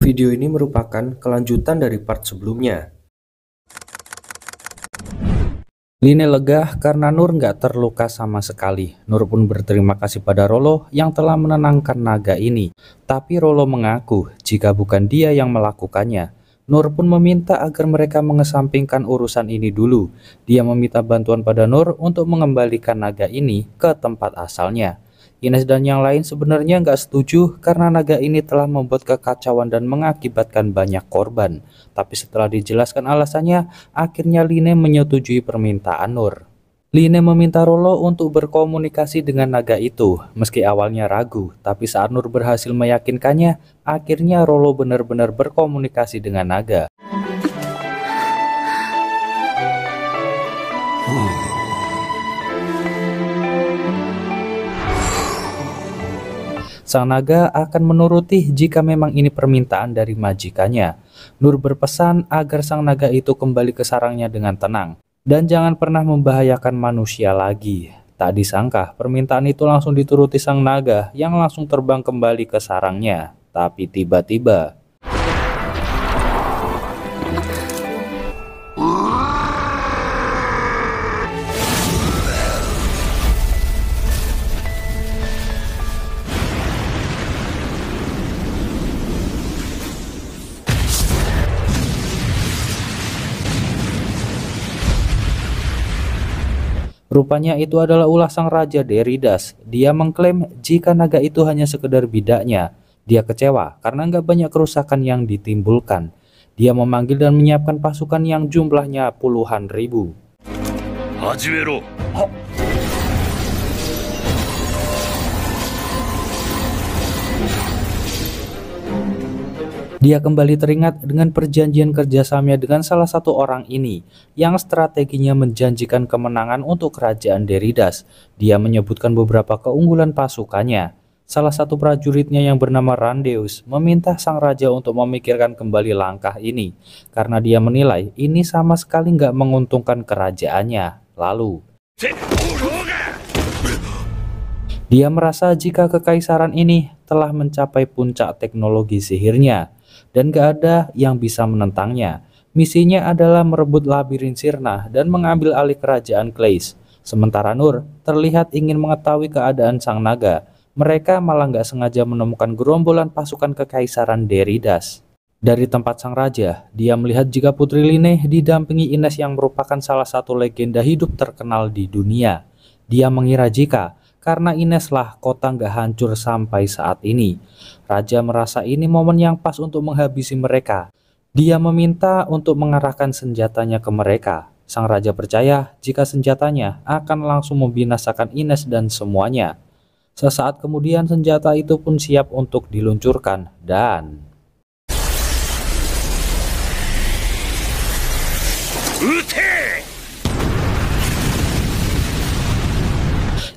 Video ini merupakan kelanjutan dari part sebelumnya. Line lega karena Nur nggak terluka sama sekali. Nur pun berterima kasih pada Rollo yang telah menenangkan naga ini. Tapi Rollo mengaku jika bukan dia yang melakukannya. Nur pun meminta agar mereka mengesampingkan urusan ini dulu. Dia meminta bantuan pada Nur untuk mengembalikan naga ini ke tempat asalnya. Ines dan yang lain sebenarnya nggak setuju karena naga ini telah membuat kekacauan dan mengakibatkan banyak korban. Tapi setelah dijelaskan alasannya, akhirnya Line menyetujui permintaan Nur. Line meminta Rollo untuk berkomunikasi dengan naga itu. Meski awalnya ragu, tapi saat Nur berhasil meyakinkannya, akhirnya Rollo benar-benar berkomunikasi dengan naga. Sang naga akan menuruti jika memang ini permintaan dari majikannya. Nur berpesan agar sang naga itu kembali ke sarangnya dengan tenang dan jangan pernah membahayakan manusia lagi. Tak disangka permintaan itu langsung dituruti sang naga yang langsung terbang kembali ke sarangnya. Tapi tiba-tiba rupanya itu adalah ulah sang Raja Deridas. Dia mengklaim jika naga itu hanya sekedar bidaknya. Dia kecewa karena nggak banyak kerusakan yang ditimbulkan. Dia memanggil dan menyiapkan pasukan yang jumlahnya puluhan ribu. Hajimero. Dia kembali teringat dengan perjanjian kerjasamanya dengan salah satu orang ini yang strateginya menjanjikan kemenangan untuk kerajaan Deridas. Dia menyebutkan beberapa keunggulan pasukannya. Salah satu prajuritnya yang bernama Randeus meminta sang raja untuk memikirkan kembali langkah ini karena dia menilai ini sama sekali nggak menguntungkan kerajaannya. Lalu dia merasa jika kekaisaran ini telah mencapai puncak teknologi sihirnya dan gak ada yang bisa menentangnya. Misinya adalah merebut labirin Sirna dan mengambil alih kerajaan Kleis. Sementara Nur terlihat ingin mengetahui keadaan sang naga. Mereka malah gak sengaja menemukan gerombolan pasukan kekaisaran Deridas. Dari tempat sang raja, dia melihat jika Putri Line didampingi Ines yang merupakan salah satu legenda hidup terkenal di dunia. Dia mengira jika karena Ineslah kota nggak hancur sampai saat ini. Raja merasa ini momen yang pas untuk menghabisi mereka. Dia meminta untuk mengarahkan senjatanya ke mereka. Sang raja percaya jika senjatanya akan langsung membinasakan Ines dan semuanya. Sesaat kemudian senjata itu pun siap untuk diluncurkan dan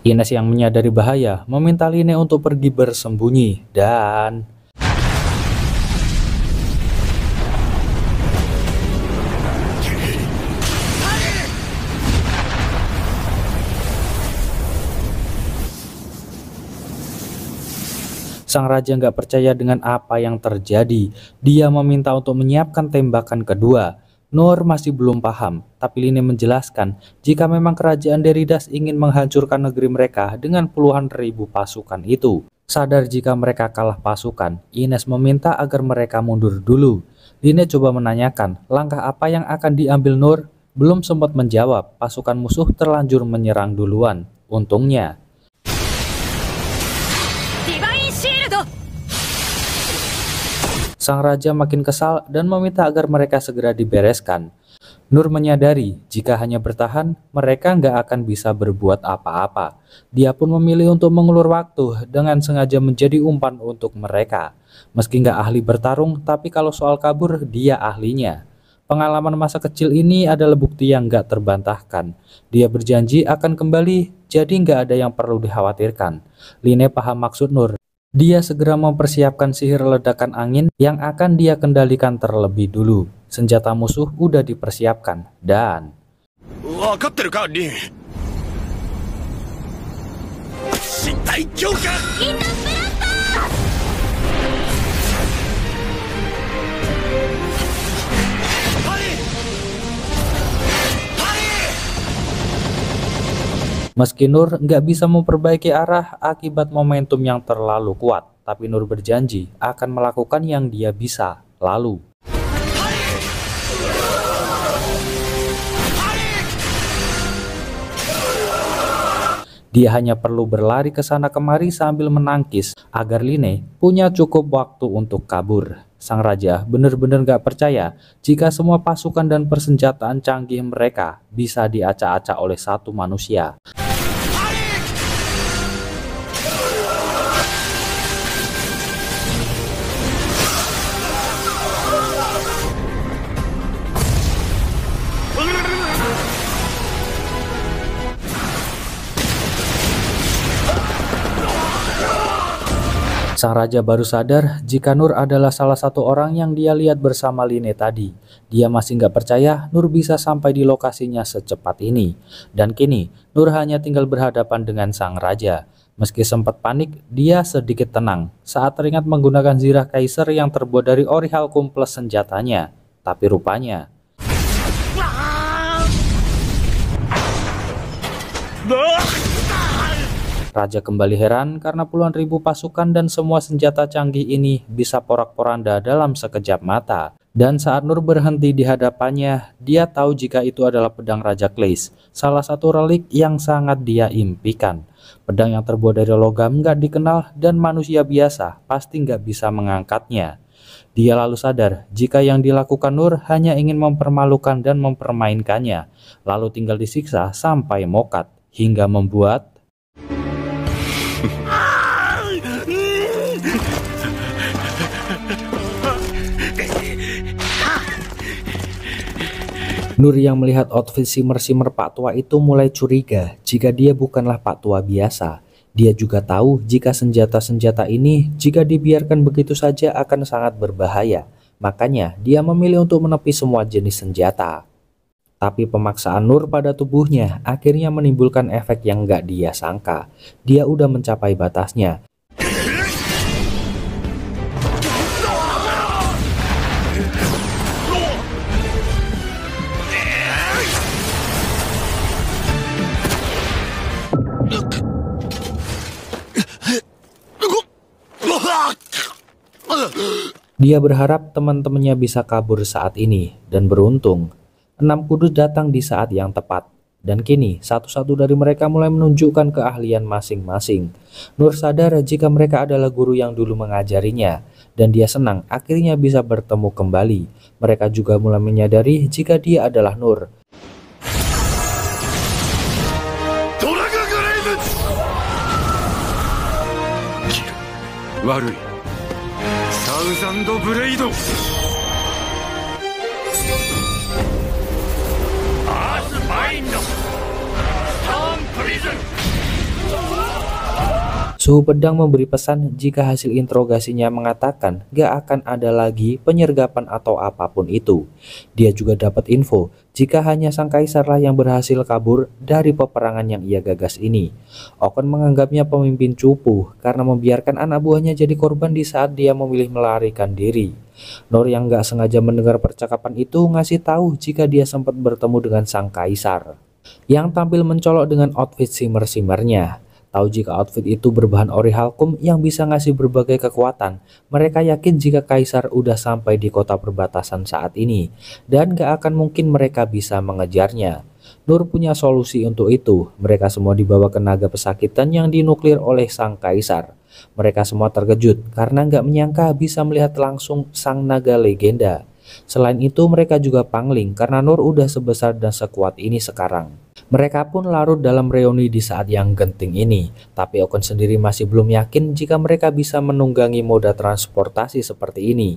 Ines yang menyadari bahaya meminta Line untuk pergi bersembunyi dan sang raja nggak percaya dengan apa yang terjadi. Dia meminta untuk menyiapkan tembakan kedua. Nur masih belum paham, tapi Line menjelaskan jika memang kerajaan Deridas ingin menghancurkan negeri mereka dengan puluhan ribu pasukan itu. Sadar jika mereka kalah pasukan, Ines meminta agar mereka mundur dulu. Line coba menanyakan langkah apa yang akan diambil Nur. Belum sempat menjawab, pasukan musuh terlanjur menyerang duluan. Untungnya sang raja makin kesal dan meminta agar mereka segera dibereskan. Nur menyadari jika hanya bertahan, mereka nggak akan bisa berbuat apa-apa. Dia pun memilih untuk mengulur waktu dengan sengaja menjadi umpan untuk mereka. Meski nggak ahli bertarung, tapi kalau soal kabur, dia ahlinya. Pengalaman masa kecil ini adalah bukti yang nggak terbantahkan. Dia berjanji akan kembali, jadi nggak ada yang perlu dikhawatirkan. Line paham maksud Nur. Dia segera mempersiapkan sihir ledakan angin yang akan dia kendalikan terlebih dulu. Senjata musuh udah dipersiapkan dan Meski Nur nggak bisa memperbaiki arah akibat momentum yang terlalu kuat, tapi Nur berjanji akan melakukan yang dia bisa. Lalu, dia hanya perlu berlari ke sana kemari sambil menangkis agar Line punya cukup waktu untuk kabur. Sang raja benar-benar gak percaya jika semua pasukan dan persenjataan canggih mereka bisa diacak-acak oleh satu manusia. Sang raja baru sadar jika Nur adalah salah satu orang yang dia lihat bersama Line tadi. Dia masih nggak percaya Nur bisa sampai di lokasinya secepat ini. Dan kini Nur hanya tinggal berhadapan dengan sang raja. Meski sempat panik, dia sedikit tenang saat teringat menggunakan zirah kaisar yang terbuat dari ori halkum plus senjatanya. Tapi rupanya raja kembali heran karena puluhan ribu pasukan dan semua senjata canggih ini bisa porak-poranda dalam sekejap mata. Dan saat Nur berhenti di hadapannya, dia tahu jika itu adalah pedang Raja Kleis, salah satu relik yang sangat dia impikan. Pedang yang terbuat dari logam nggak dikenal dan manusia biasa pasti nggak bisa mengangkatnya. Dia lalu sadar jika yang dilakukan Nur hanya ingin mempermalukan dan mempermainkannya, lalu tinggal disiksa sampai mokat, hingga membuat Nur yang melihat outfit simmer-simmer Pak Tua itu mulai curiga jika dia bukanlah Pak Tua biasa. Dia juga tahu jika senjata-senjata ini jika dibiarkan begitu saja akan sangat berbahaya. Makanya dia memilih untuk menepi semua jenis senjata. Tapi pemaksaan Nur pada tubuhnya akhirnya menimbulkan efek yang gak dia sangka. Dia udah mencapai batasnya. Dia berharap teman-temannya bisa kabur saat ini, dan beruntung, 6 kudus datang di saat yang tepat. Dan kini, satu-satu dari mereka mulai menunjukkan keahlian masing-masing. Nur sadar jika mereka adalah guru yang dulu mengajarinya, dan dia senang akhirnya bisa bertemu kembali. Mereka juga mulai menyadari jika dia adalah Nur. Suhu pedang memberi pesan jika hasil interogasinya mengatakan gak akan ada lagi penyergapan atau apapun itu. Dia juga dapat info jika hanya sang kaisarlah yang berhasil kabur dari peperangan yang ia gagas ini. Okon menganggapnya pemimpin cupu karena membiarkan anak buahnya jadi korban di saat dia memilih melarikan diri. Nur yang gak sengaja mendengar percakapan itu ngasih tahu jika dia sempat bertemu dengan sang kaisar yang tampil mencolok dengan outfit simmer-simmernya. Tahu jika outfit itu berbahan ori halkum yang bisa ngasih berbagai kekuatan. Mereka yakin jika kaisar udah sampai di kota perbatasan saat ini dan gak akan mungkin mereka bisa mengejarnya. Nur punya solusi untuk itu. Mereka semua dibawa ke naga pesakitan yang dinuklir oleh sang kaisar. Mereka semua terkejut karena gak menyangka bisa melihat langsung sang naga legenda. Selain itu mereka juga pangling karena Nur udah sebesar dan sekuat ini sekarang. Mereka pun larut dalam reuni di saat yang genting ini, tapi Okon sendiri masih belum yakin jika mereka bisa menunggangi moda transportasi seperti ini.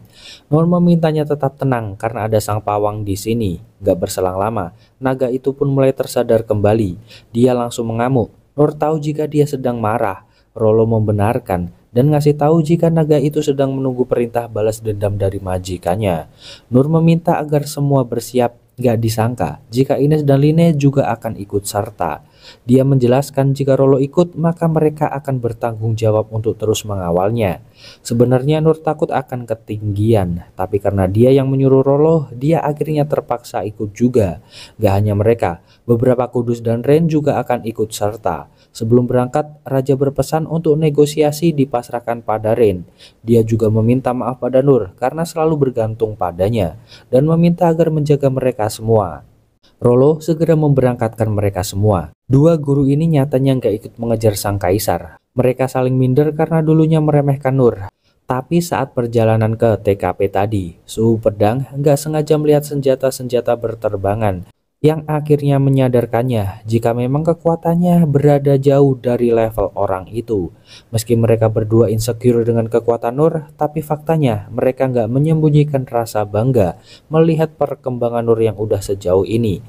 Nur memintanya tetap tenang karena ada sang pawang di sini. Gak berselang lama, naga itu pun mulai tersadar kembali. Dia langsung mengamuk. Nur tahu jika dia sedang marah. Rollo membenarkan dan ngasih tahu jika naga itu sedang menunggu perintah balas dendam dari majikannya. Nur meminta agar semua bersiap. Gak disangka jika Ines dan Line juga akan ikut serta. Dia menjelaskan jika Rolo ikut maka mereka akan bertanggung jawab untuk terus mengawalnya. Sebenarnya Nur takut akan ketinggian, tapi karena dia yang menyuruh Rolo, dia akhirnya terpaksa ikut juga. Gak hanya mereka, beberapa kudus dan Rain juga akan ikut serta. Sebelum berangkat, Raja berpesan untuk negosiasi dipasrahkan pada Rain. Dia juga meminta maaf pada Nur karena selalu bergantung padanya dan meminta agar menjaga mereka semua. Rolo segera memberangkatkan mereka semua. Dua guru ini nyatanya nggak ikut mengejar sang kaisar. Mereka saling minder karena dulunya meremehkan Nur. Tapi saat perjalanan ke TKP tadi, Suhu Pedang nggak sengaja melihat senjata-senjata berterbangan yang akhirnya menyadarkannya jika memang kekuatannya berada jauh dari level orang itu. Meski mereka berdua insecure dengan kekuatan Nur, tapi faktanya mereka nggak menyembunyikan rasa bangga melihat perkembangan Nur yang udah sejauh ini.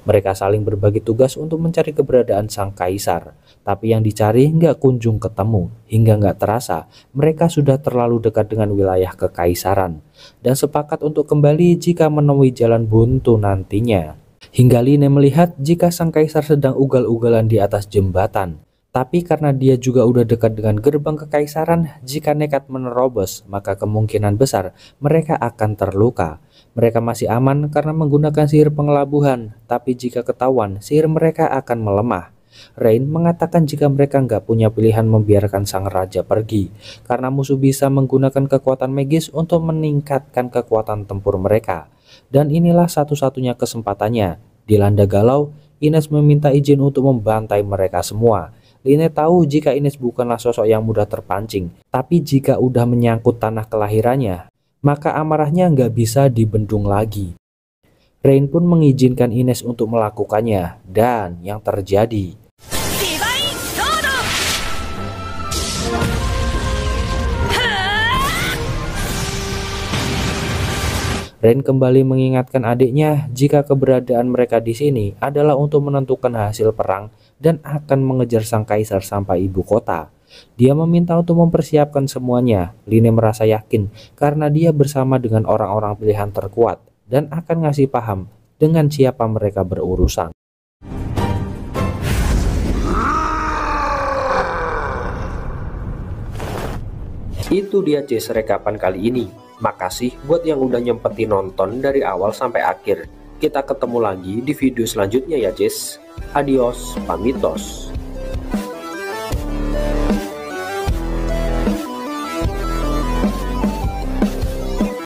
Mereka saling berbagi tugas untuk mencari keberadaan sang kaisar, tapi yang dicari nggak kunjung ketemu. Hingga nggak terasa, mereka sudah terlalu dekat dengan wilayah kekaisaran, dan sepakat untuk kembali jika menemui jalan buntu nantinya. Hingga Line melihat jika sang kaisar sedang ugal-ugalan di atas jembatan. Tapi karena dia juga udah dekat dengan gerbang kekaisaran, jika nekat menerobos, maka kemungkinan besar mereka akan terluka. Mereka masih aman karena menggunakan sihir pengelabuhan, tapi jika ketahuan, sihir mereka akan melemah. Rain mengatakan jika mereka nggak punya pilihan membiarkan sang raja pergi, karena musuh bisa menggunakan kekuatan magis untuk meningkatkan kekuatan tempur mereka. Dan inilah satu-satunya kesempatannya. Dilanda galau, Ines meminta izin untuk membantai mereka semua. Line tahu jika Ines bukanlah sosok yang mudah terpancing, tapi jika udah menyangkut tanah kelahirannya, maka amarahnya nggak bisa dibendung lagi. Rain pun mengizinkan Ines untuk melakukannya, dan yang terjadi. Rain kembali mengingatkan adiknya jika keberadaan mereka di sini adalah untuk menentukan hasil perang dan akan mengejar sang kaisar sampai ibu kota. Dia meminta untuk mempersiapkan semuanya. Line merasa yakin karena dia bersama dengan orang-orang pilihan terkuat dan akan ngasih paham dengan siapa mereka berurusan. Itu dia Jess rekapan kali ini. Makasih buat yang udah nyempetin nonton dari awal sampai akhir. Kita ketemu lagi di video selanjutnya ya Jess. Adios, pamitos.